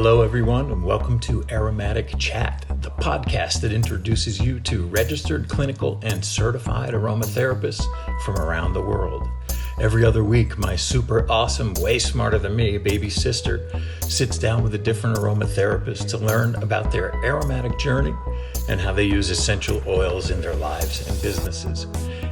Hello, everyone, and welcome to Aromatic Chat, the podcast that introduces you to registered clinical and certified aromatherapists from around the world. Every other week, my super awesome, way smarter than me baby sister sits down with a different aromatherapist to learn about their aromatic journey and how they use essential oils in their lives and businesses.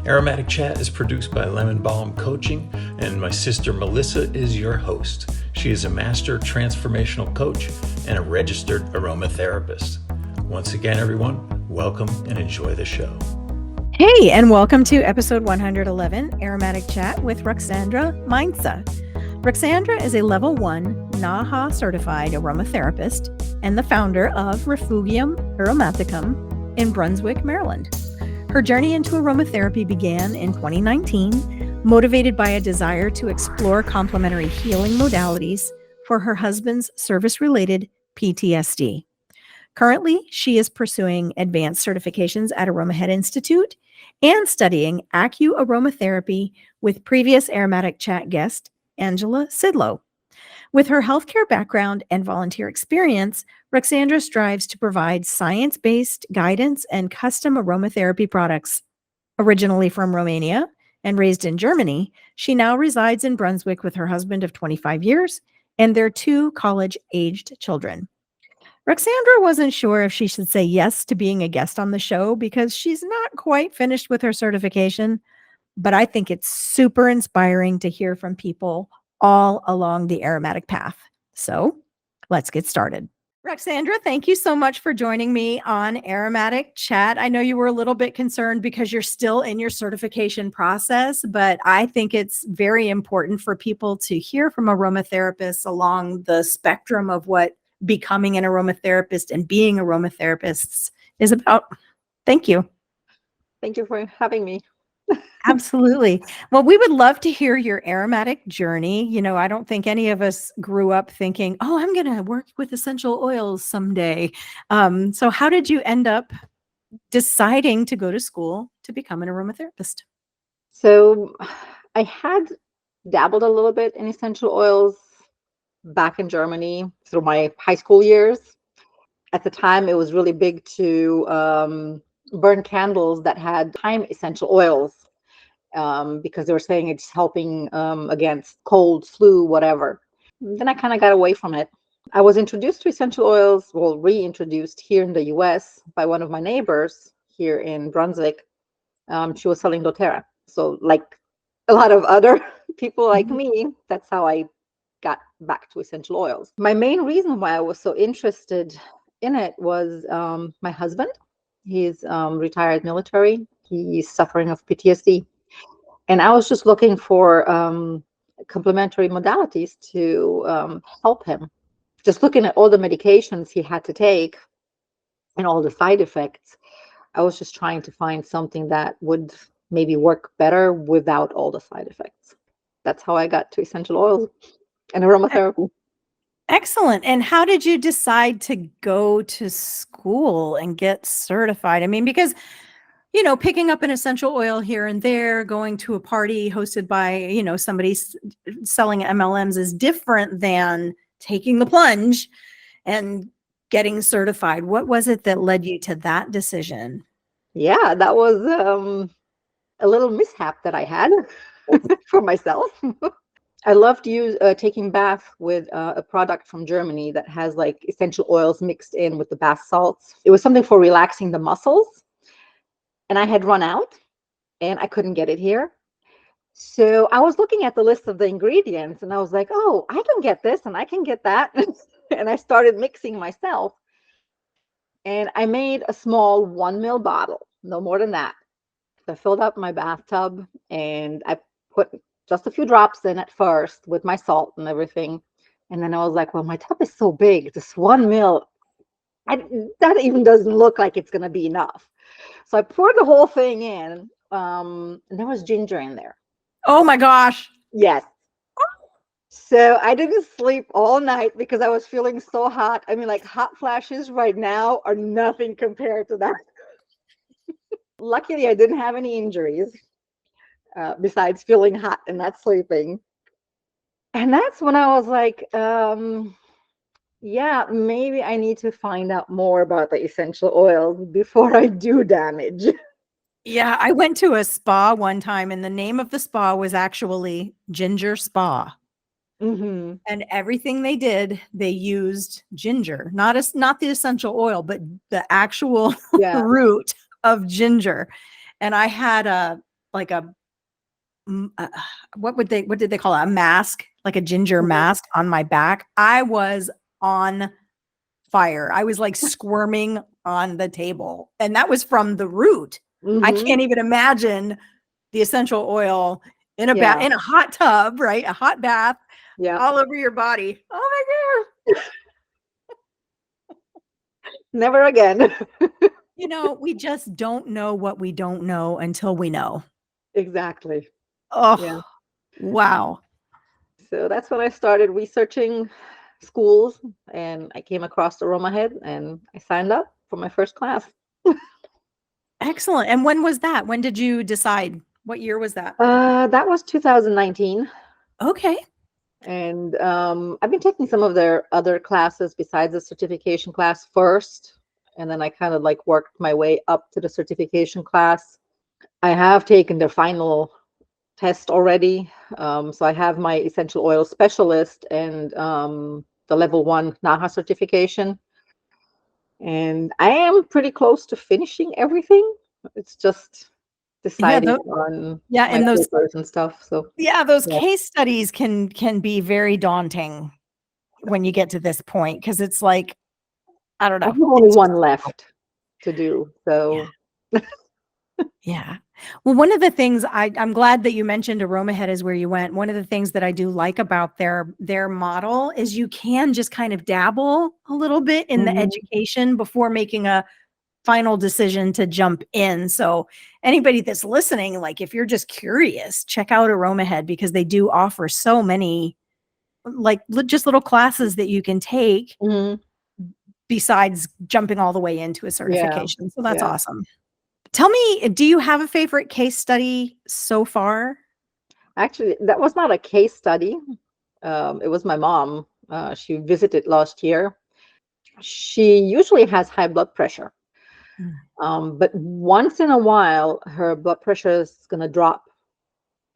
Aromatic Chat is produced by Lemon Balm Coaching, and my sister Melissa is your host. She is a master transformational coach and a registered aromatherapist. Once again, everyone, welcome and enjoy the show. Hey, and welcome to episode 111, Aromatic Chat with Ruxandra Meinze. Ruxandra is a level 1 NAHA certified aromatherapist and the founder of Refugium Aromaticum in Brunswick, Maryland. Her journey into aromatherapy began in 2019, motivated by a desire to explore complementary healing modalities for her husband's service-related PTSD. Currently, she is pursuing advanced certifications at Aromahead Institute and studying aromatherapy with previous Aromatic Chat guest, Angela Sidlow. With her healthcare background and volunteer experience, Ruxandra strives to provide science-based guidance and custom aromatherapy products. Originally from Romania and raised in Germany, she now resides in Brunswick with her husband of 25 years and their 2 college-aged children. Ruxandra wasn't sure if she should say yes to being a guest on the show because she's not quite finished with her certification, but I think it's super inspiring to hear from people all along the aromatic path. So let's get started. Ruxandra, thank you so much for joining me on Aromatic Chat. I know you were a little bit concerned because you're still in your certification process, but I think it's very important for people to hear from aromatherapists along the spectrum of what becoming an aromatherapist and being aromatherapists is about. Thank you. Thank you for having me. Absolutely. Well, we would love to hear your aromatic journey. You know, I don't think any of us grew up thinking, oh, I'm going to work with essential oils someday. So how did you end up deciding to go to school to become an aromatherapist? So I had dabbled a little bit in essential oils back in Germany through my high school years. At the time, it was really big to burn candles that had thyme essential oils because they were saying it's helping against cold, flu, whatever. Then I kind of got away from it. I was introduced to essential oils, well, reintroduced here in the US by one of my neighbors here in Brunswick. She was selling doTERRA. So like a lot of other people like me, that's how I got back to essential oils. My main reason why I was so interested in it was my husband. He's retired military. He's suffering of PTSD. And I was just looking for complementary modalities to help him. Just looking at all the medications he had to take and all the side effects, I was just trying to find something that would maybe work better without all the side effects. That's how I got to essential oils and aromatherapy. Excellent. And how did you decide to go to school and get certified? I mean, because you know, picking up an essential oil here and there, going to a party hosted by, you know, somebody selling MLMs is different than taking the plunge and getting certified. What was it that led you to that decision? Yeah, that was a little mishap that I had for myself. I loved taking bath with a product from Germany that has like essential oils mixed in with the bath salts. It was something for relaxing the muscles. And I had run out and I couldn't get it here. So I was looking at the list of the ingredients and I was like, oh, I can get this and I can get that. And I started mixing myself. And I made a small 1 ml bottle, no more than that. I filled up my bathtub and I put just a few drops in at first with my salt and everything. And then I was like, well, my tub is so big, this 1 ml, that even doesn't look like it's going to be enough. So I poured the whole thing in, and there was ginger in there. Oh my gosh. Yes. So I didn't sleep all night because I was feeling so hot. I mean, like hot flashes right now are nothing compared to that. Luckily, I didn't have any injuries besides feeling hot and not sleeping. And that's when I was like, Yeah, maybe I need to find out more about the essential oils before I do damage. Yeah, I went to a spa one time and the name of the spa was actually Ginger Spa. Hmm. And everything they did, they used ginger, not the essential oil, but the actual Yeah. root of ginger. And I had a like a what did they call it? A mask, like a ginger Hmm. mask on my back. I was on fire. I was like squirming on the table. And that was from the root. I Hmm. can't even imagine the essential oil in a Yeah. in a hot tub, right? A hot bath Yeah. all over your body. Oh Never again. my God. We just don't know what we don't know until we know. Exactly. Yeah. Oh, wow. So that's when I started researching schools, and I came across AromaHead and I signed up for my first class. Excellent. And when was that? When did you decide? What year was that? That was 2019. Okay. And I've been taking some of their other classes besides the certification class first. And then I kind of like worked my way up to the certification class. I have taken the final test already. So I have my essential oil specialist and the level 1 NAHA certification. And I am pretty close to finishing everything. It's just Yeah, deciding on yeah, my and those papers and stuff. So those yeah, case studies can be very daunting when you get to this point because it's like, I don't I have know. only It's just one left to do. yeah. So Yeah. Well, one of the things I'm glad that you mentioned Aromahead is where you went. One of the things that I do like about their model is you can just kind of dabble a little bit in the mhm. education before making a final decision to jump in. So anybody that's listening, like if you're just curious, check out Aromahead because they do offer so many like just little classes that you can take Mhm. besides jumping all the way into a Yeah, certification. So that's yeah. awesome. Tell me, do you have a favorite case study so far? Actually, that was not a case study. It was my mom. She visited last year. She usually has high blood pressure, Mm. but once in a while, her blood pressure is gonna drop,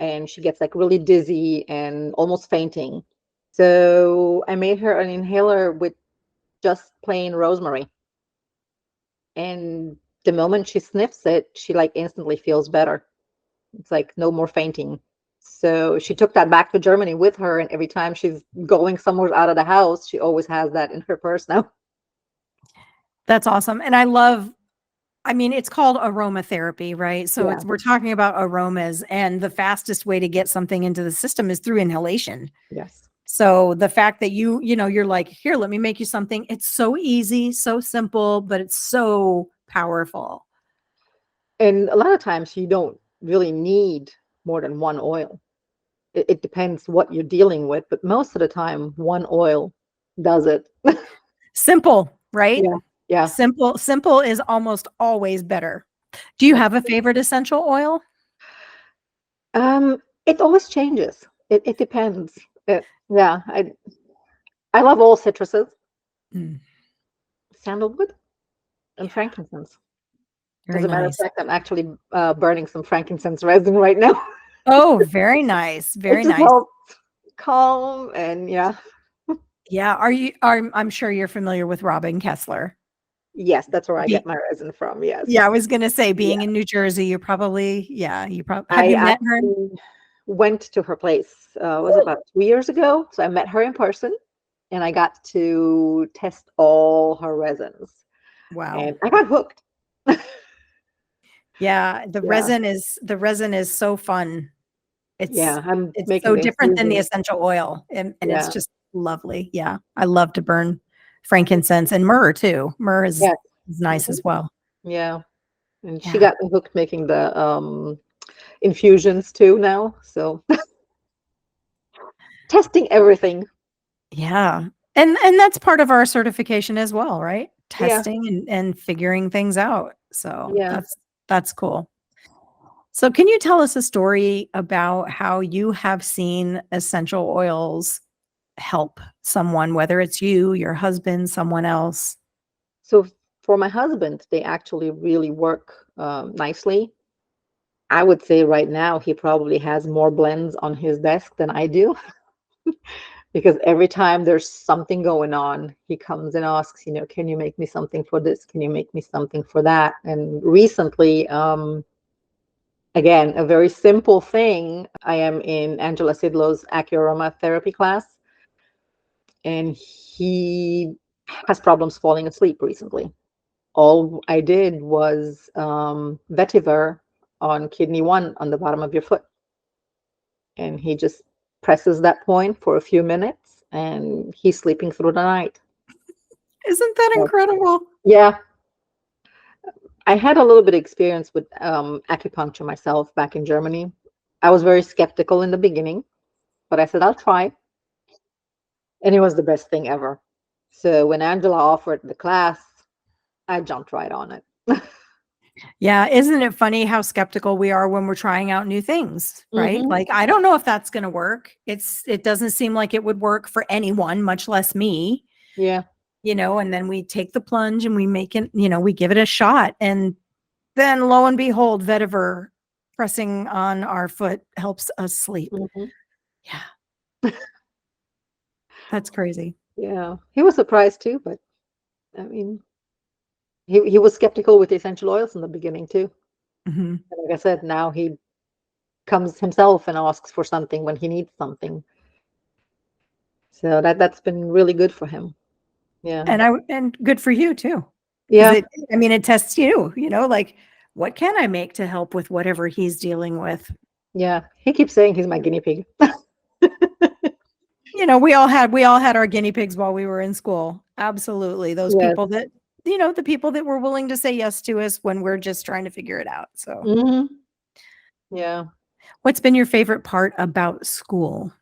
and she gets like really dizzy and almost fainting. So I made her an inhaler with just plain rosemary, and the moment she sniffs it, she like instantly feels better. It's like no more fainting. So she took that back to Germany with her, and every time she's going somewhere out of the house, she always has that in her purse now. That's awesome. And I mean, it's called aromatherapy, right? So Yeah. we're talking about aromas, and the fastest way to get something into the system is through inhalation. Yes. So the fact that you're like, here, let me make you something. It's so easy, so simple, but it's so powerful. And a lot of times you don't really need more than one oil. It depends what you're dealing with, but most of the time, one oil does it. Simple, right? Yeah. Yeah. Simple is almost always better. Do you have a favorite essential oil? It always changes. It depends. Yeah. I love all citruses, Mm, sandalwood, and yeah, frankincense. As very a matter of nice. fact, I'm actually burning some frankincense resin right now. Oh, very nice. It Very just nice. helps calm and yeah. Yeah. I'm sure you're familiar with Robin Kessler. Yes, that's where I get Be, my resin from. Yes. yeah, I was gonna say, Yeah. being in New Jersey, you probably, yeah, you probably have I you met her? actually went to her place, was about 2 years ago. So I met her in person and I got to test all her resins Wow. and I got hooked. Yeah, Yeah. the resin is so fun. Yeah. I'm It's making so the different than the infusion. essential oil, and it's Yeah. just lovely. Yeah, I love to burn frankincense and myrrh too. Myrrh Yes. is nice Mhm. as well. Yeah. And she Yeah, got me hooked making the infusions too now. So testing everything. yeah, and that's part of our certification as well, right? Yeah. Testing and figuring things out. So Yeah. that's cool. So can you tell us a story about how you have seen essential oils help someone, whether it's you, your husband, someone else? So for my husband, they actually really work nicely. I would say right now he probably has more blends on his desk than I do because every time there's something going on, he comes and asks, can you make me something for this? Can you make me something for that? And recently, again, a very simple thing. I am in Angela Sidlow's Aromatherapy class, and he has problems falling asleep recently. All I did was vetiver on kidney 1 on the bottom of your foot. And he just presses that point for a few minutes and he's sleeping through the night. Isn't that So, incredible? yeah. I had a little bit of experience with acupuncture myself back in Germany. I was very skeptical in the beginning, but I said, I'll try. And it was the best thing ever. So when Angela offered the class, I jumped right on it. Yeah. Isn't it funny how skeptical we are when we're trying out new things, right? Mm-hmm. Like, I don't know if that's going to work. It doesn't seem like it would work for anyone, much less me, Yeah. and then we take the plunge and we make it, we give it a shot. And then lo and behold, vetiver pressing on our foot helps us sleep. Mm-hmm. Yeah. That's crazy. Yeah. He was surprised too, but I mean, he was skeptical with the essential oils in the beginning too. Mm-hmm. Like I said, now he comes himself and asks for something when he needs something. So that's been really good for him. Yeah. And good for you too. Because Yeah. it tests you, like, what can I make to help with whatever he's dealing with? Yeah. He keeps saying he's my guinea pig. We all had our guinea pigs while we were in school. Absolutely. Those Yes. people that, the people that were willing to say yes to us when we're just trying to figure it out. So Hmm. Yeah. what's been your favorite part about school,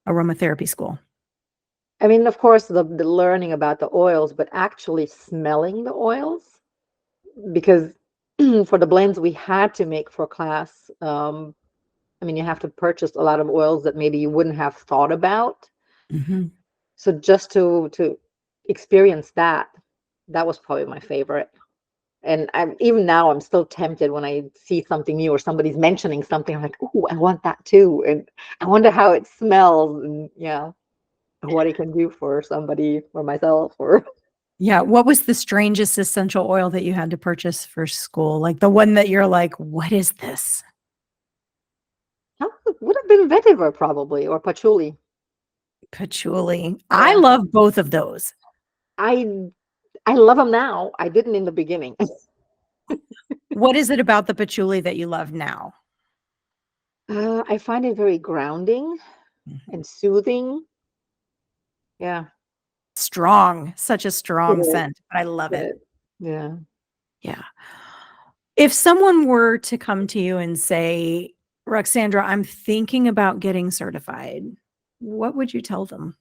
aromatherapy school? I mean, of course, the learning about the oils, but actually smelling the oils, because for the blends we had to make for class, I mean, you have to purchase a lot of oils that maybe you wouldn't have thought about. Mm-hmm. So just to experience that was probably my favorite. And even now I'm still tempted when I see something new or somebody's mentioning something. I'm like, oh, I want that too, and I wonder how it smells, and yeah, what it can do for somebody or myself. Or Yeah. What was the strangest essential oil that you had to purchase for school? Like the one that you're like, what is this? would have been vetiver probably, or patchouli. Patchouli. I Yeah, love both of those. I I love them now. I didn't in the beginning. What is it about the patchouli that you love now? I find it very grounding Mhm. and soothing. Yeah, Strong, such a it strong is. scent, but I love it. It, yeah. Yeah. If someone were to come to you and say, Ruxandra, I'm thinking about getting certified, what would you tell them?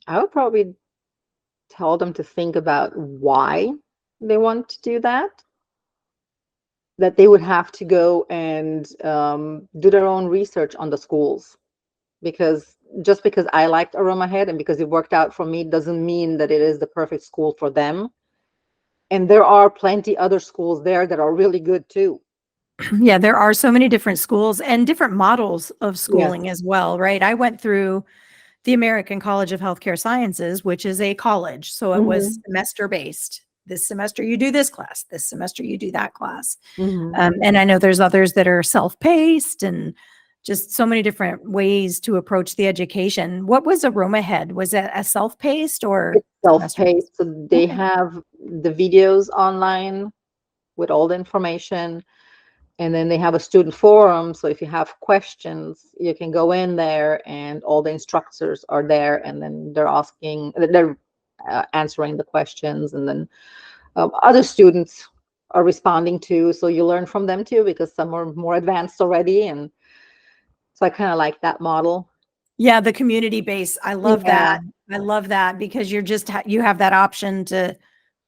I would probably tell them to think about why they want to do that. That they would have to go and do their own research on the schools, because just because I liked Aroma Head and because it worked out for me doesn't mean that it is the perfect school for them. And there are plenty other schools there that are really good too. Yeah, there are so many different schools and different models of Yes. schooling as well, right? I went through the American College of Healthcare Sciences, which is a college. So it was Hmm. semester based. This semester you do this class, this semester you do that class. Hmm. And I know there's others that are self-paced and just so many different ways to approach the education. What was Aroma Head? Was it a self-paced or It's self-paced, semester-based? so they Okay. have the videos online with all the information. And then they have a student forum. So if you have questions, you can go in there and all the instructors are there. And then they're answering the questions. And then other students are responding too. So you learn from them too, because some are more advanced already. And so I kind of like that model. Yeah, the community base. I love Yeah. that. I love that because you have that option to,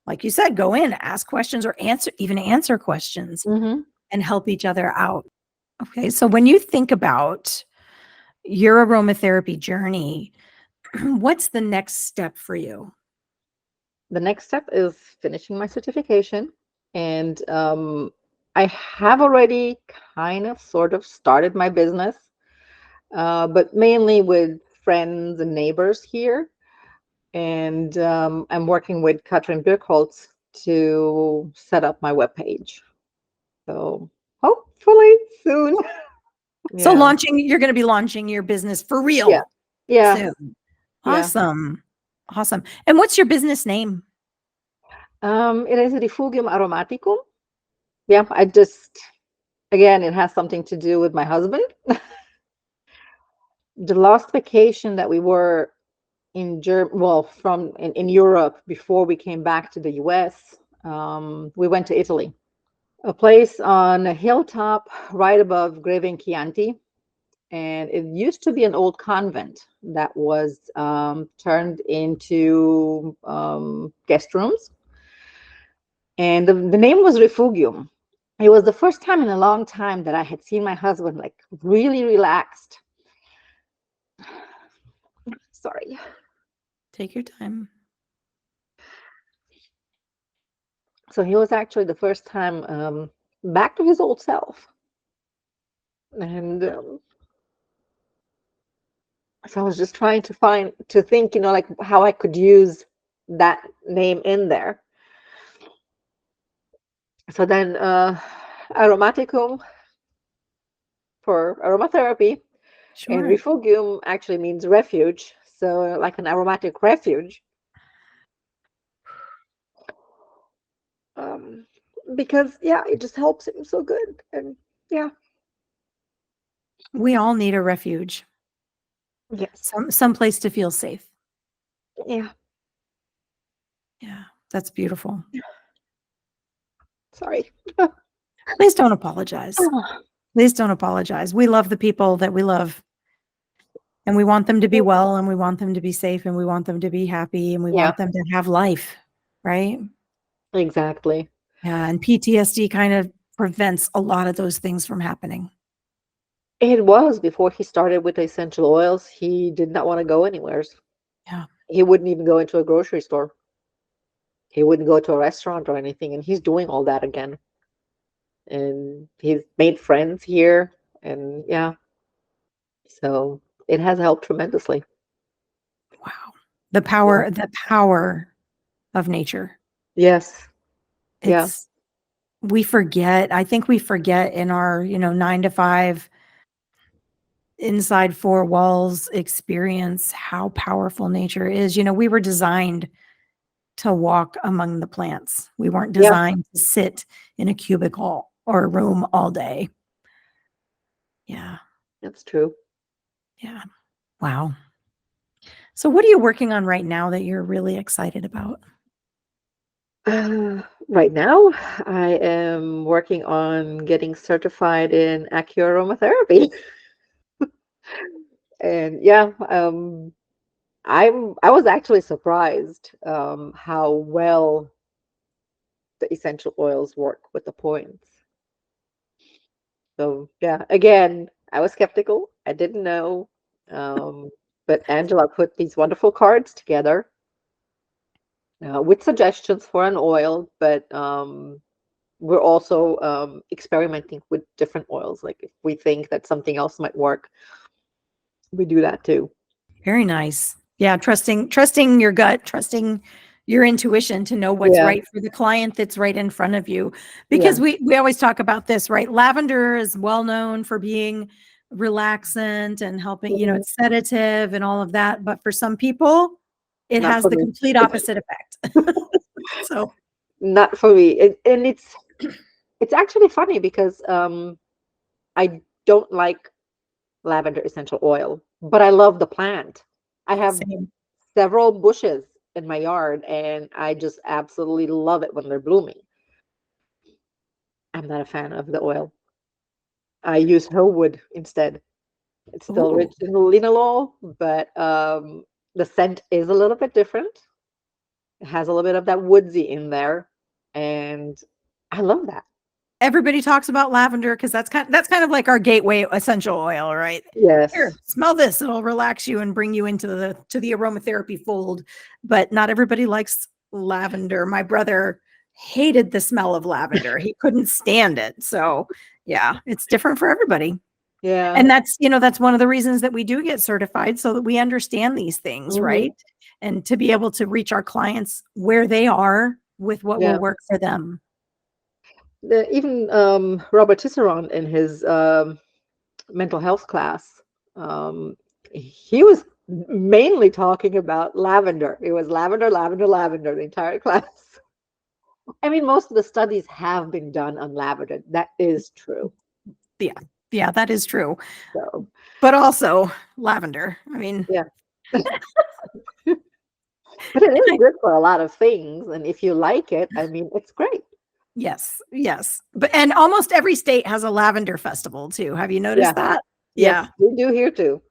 like you said, go in, ask questions or answer questions Hmm. and help each other out. Okay. So when you think about your aromatherapy journey, What's the next step for you? The next step is finishing my certification. And I have already kind of sort of started my business, but mainly with friends and neighbors here. And I'm working with Katrin Birkholz to set up my webpage. So hopefully soon. So Yeah. you're going to be launching your business for Yeah. real Yeah. soon. Yeah. Awesome. Awesome. And what's your business name? It is Refugium Aromaticum. Yeah. Again, it has something to do with my husband. The last vacation that we were in in Europe before we came back to the US, we went to Italy, a place on a hilltop right above Greve Chianti. And it used to be an old convent that was turned into guest rooms. And the name was Refugium. It was the first time in a long time that I had seen my husband like really relaxed. Sorry. Take your time. So he was actually the first time back to his old self. And so I was just trying to think, like how I could use that name in there. So then Aromaticum for aromatherapy, and Sure. refugium actually means refuge. So like an aromatic refuge. Um, because yeah, it just helps him so good. And yeah, We all need a refuge, yes, some place to feel safe. yeah. Yeah, that's beautiful. Sorry. Please don't apologize. Please don't apologize. We love the people that we love, and we want them to be well, and we want them to be safe, and we want them to be happy, and we Yeah, want them to have life, right? exactly. Yeah, and PTSD kind of prevents a lot of those things from happening. It was before he started with the essential oils. He did not want to go anywhere. Yeah. He wouldn't even go into a grocery store. He wouldn't go to a restaurant or anything. And he's doing all that again. And he's made friends here. And yeah, so it has helped tremendously. Wow. Yeah. The power of nature. Yes. Yeah. It's we forget. I think we forget in our, 9 to 5 inside four walls experience how powerful nature is. We were designed to walk among the plants. We weren't Yeah. designed to sit in a cubicle or a room all day. Yeah. That's true. Yeah. Wow. So what are you working on right now that you're really excited about? Right now, I am working on getting certified in aromatherapy. And yeah, I was actually surprised how well the essential oils work with the points. So yeah, again, I was skeptical. I didn't know. Um, but Angela put these wonderful cards together with suggestions for an oil, but we're also experimenting with different oils. Like if we think that something else might work, we do that too. Very nice. Yeah, trusting your gut, trusting your intuition to know what's Yeah, right for the client that's right in front of you. yeah, Because we always talk about this, right? Lavender is well known for being relaxant and helping, mhm. it's sedative and all of that, but for some people, it Not has for the me. complete opposite effect. So, Not for me. And it's actually funny because I don't like lavender essential oil, but I love the plant. I have same. several bushes in my yard, and I just absolutely love it when they're blooming. I'm not a fan of the oil. I use whole wood instead. It's still Ooh, rich in linalool, but the scent is a little bit different. It has a little bit of that woodsy in there, and I love that. everybody talks about lavender because that's kind of like our gateway essential oil, right? Here, Yes. smell this. It'll relax you and bring you into the aromatherapy fold. But not everybody likes lavender. My brother hated the smell of lavender. He couldn't stand it. So yeah, it's different for everybody. Yeah. And that's one of the reasons that we do get certified so that we understand these things, Mhm. right? And to be able to reach our clients where they are with what will Yeah. work for them. Even Robert Tisserand in his mental health class, he was mainly talking about lavender. It was lavender, lavender, lavender, the entire class. I mean, most of the studies have been done on lavender. That is true. Yeah. Yeah, that is true. So, But also lavender. I mean, yeah. But it is good for a lot of things. And if you like it, I mean, it's great. yes, yes. But and almost every state has a lavender festival too. Have you Yeah. noticed that? Yes, Yeah. we do here too.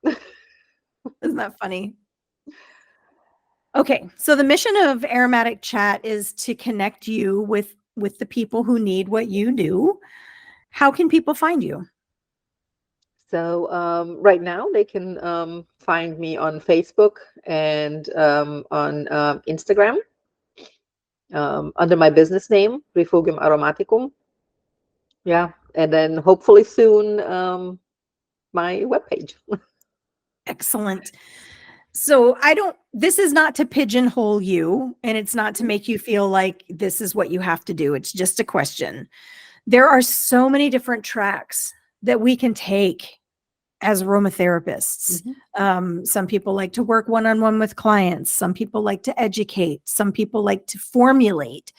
Isn't that funny? Okay. So the mission of Aromatic Chat is to connect you with the people who need what you do. How can people find you? So right now they can find me on Facebook and on Instagram under my business name, Refugium Aromaticum. Yeah, and then hopefully soon my webpage. Excellent. So this is not to pigeonhole you, and it's not to make you feel like this is what you have to do. It's just a question. There are so many different tracks that we can take as aromatherapists. Mhm. Some people like to work one-on-one with clients. Some people like to educate. Some people like to formulate.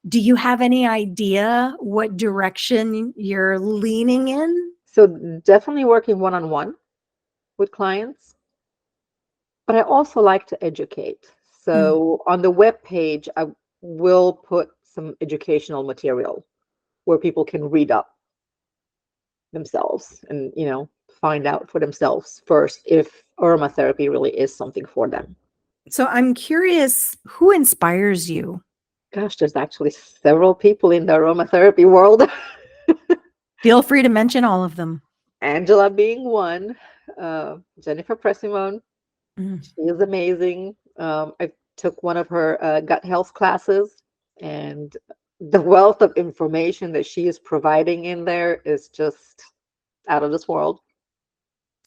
Do you have any idea what direction you're leaning in? So definitely working one-on-one with clients, but I also like to educate. Mm. So on the web page, I will put some educational material where people can read up themselves and, find out for themselves first if aromatherapy really is something for them. So I'm curious, who inspires you? Gosh, there's actually several people in the aromatherapy world. Feel free to mention all of them. Angela being one, Jennifer Pressimone, Mm. she is amazing. I took one of her gut health classes, and the wealth of information that she is providing in there is just out of this world.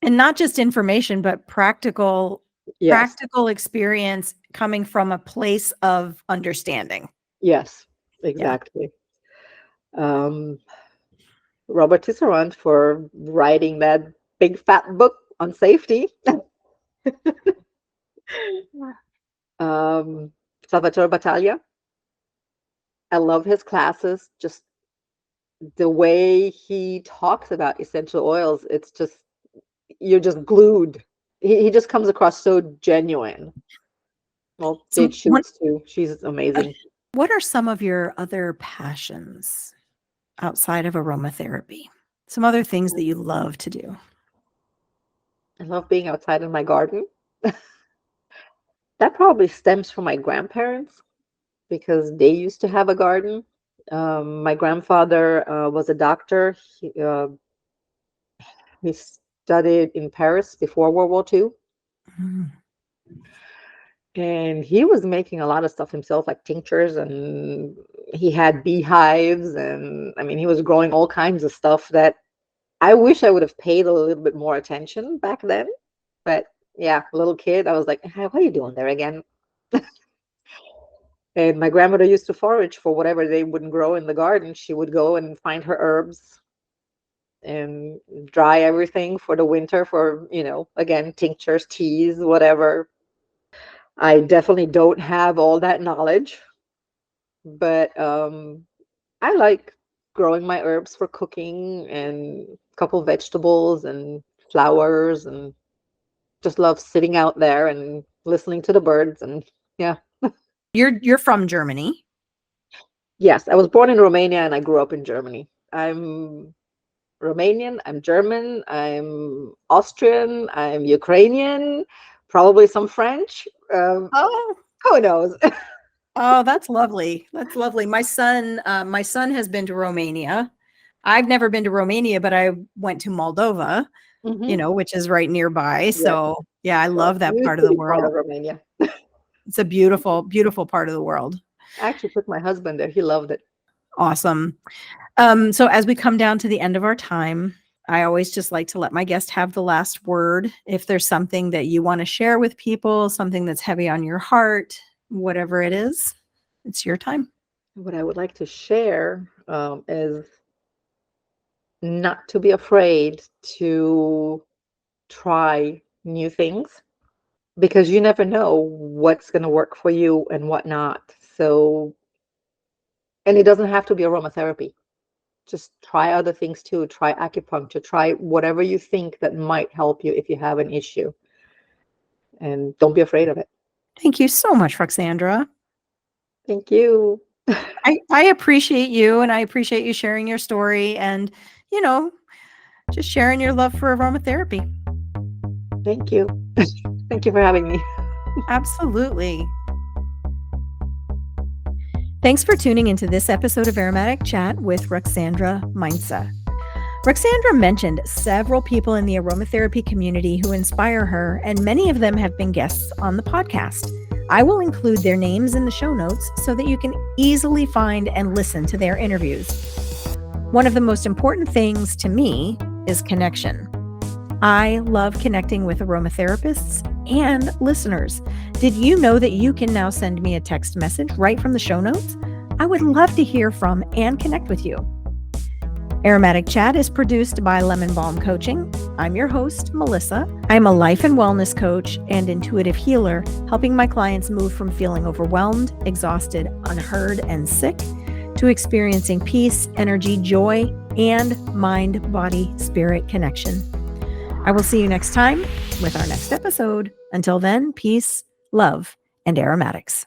And not just information, but Yes, practical experience coming from a place of understanding. yes, Yeah. exactly. Um, Robert Tisserand for writing that big fat book on safety. um, Salvatore Battaglia. I love his classes. Just the way he talks about essential oils, it's just you're just glued. He just comes across so genuine. Well, So Jade Shoots too. She's amazing. what are some of your other passions outside of aromatherapy? Some other things that you love to do? I love being outside in my garden. That probably stems from my grandparents because they used to have a garden. My grandfather was a doctor. He studied in Paris before World War II. Mm. And he was making a lot of stuff himself, like tinctures, and he had beehives. And I mean, he was growing all kinds of stuff that I wish I would have paid a little bit more attention back then. But yeah, little kid, I was like, "Hey, what are you doing there again?" And my grandmother used to forage for whatever they wouldn't grow in the garden. She would go and find her herbs and dry everything for the winter for, again, tinctures, teas, whatever. I definitely don't have all that knowledge, but I like growing my herbs for cooking and a couple vegetables and flowers and just love sitting out there and listening to the birds and yeah. You're from Germany. Yes, I was born in Romania and I grew up in Germany. I'm Romanian, I'm German, I'm Austrian, I'm Ukrainian, probably some French. Oh, Who knows? oh, that's lovely. That's lovely. My son has been to Romania. I've never been to Romania, but I went to Moldova, which is right nearby. So yeah, I love that part of the Part world. of Romania. It's a beautiful, beautiful part of the world. I actually took my husband there. He loved it. Awesome. So as we come down to the end of our time, I always just like to let my guest have the last word. If there's something that you want to share with people, something that's heavy on your heart, whatever it is, it's your time. What I would like to share is not to be afraid to try new things, because you never know what's going to work for you and what not. So, and it doesn't have to be aromatherapy. Just try other things too. Try acupuncture, try whatever you think that might help you if you have an issue. And don't be afraid of it. Thank you so much, Ruxandra. Thank you. I appreciate you, and I appreciate you sharing your story and, just sharing your love for aromatherapy. Thank you. Thank you for having me. Absolutely. Thanks for tuning into this episode of Aromatic Chat with Ruxandra Meinze. Ruxandra mentioned several people in the aromatherapy community who inspire her, and many of them have been guests on the podcast. I will include their names in the show notes so that you can easily find and listen to their interviews. One of the most important things to me is connection. I love connecting with aromatherapists and listeners. Did you know that you can now send me a text message right from the show notes? I would love to hear from and connect with you. Aromatic Chat is produced by Lemon Balm Coaching. I'm your host, Melissa. I'm a life and wellness coach and intuitive healer, helping my clients move from feeling overwhelmed, exhausted, unheard, and sick to experiencing peace, energy, joy, and mind-body-spirit connection. I will see you next time with our next episode. Until then, peace, love, and aromatics.